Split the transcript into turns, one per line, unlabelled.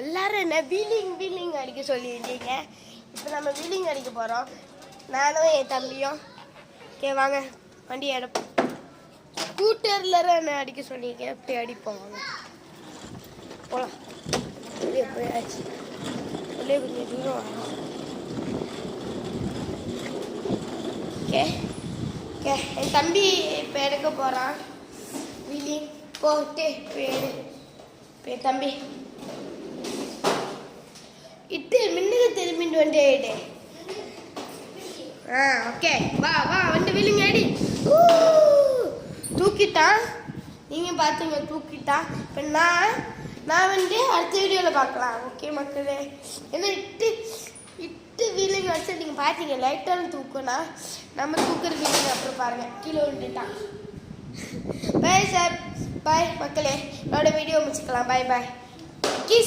எல்லாரும் என்ன வீலிங் அடிக்க சொல்லியிருந்தீங்க. இப்போ நம்ம வீலிங் அடிக்க போகிறோம். நானும் என் தம்பியும். ஓகே வாங்க வண்டி எடுப்போம். ஸ்கூட்டரில் என்ன அடிக்க சொன்னீங்க. போய் அடிப்போம் வாங்க போகலாம். வெளியே போயாச்சு. வெளியே கொஞ்சம் தூரம் வரும். ஓகே ஓகே என் தம்பி இப்போ எடுக்க போகிறான். வீலிங் போட்டு என் தம்பி இட்டு மின்னுக்கு திரும்பிட்டு வண்டே ஓகே வா வந்து வீலிங் அடி. தூக்கிட்டான். நீங்கள் பார்த்தீங்க தூக்கிட்டான். இப்போ நான் வந்து அடுத்த வீடியோவில் பார்க்கலாம். ஓகே மக்களே. ஏன்னா இட்டு வீலிங் வச்சு நீங்கள் பார்த்தீங்க லைட்டாக தூக்குனா நம்ம தூக்குற வீலிங் அப்புறம் பாருங்கள் கீழே விட்டுட்டான். பாய் சார் பாய் மக்களே. என்னோட வீடியோ முடிச்சுக்கலாம். பாய் கிஸ்.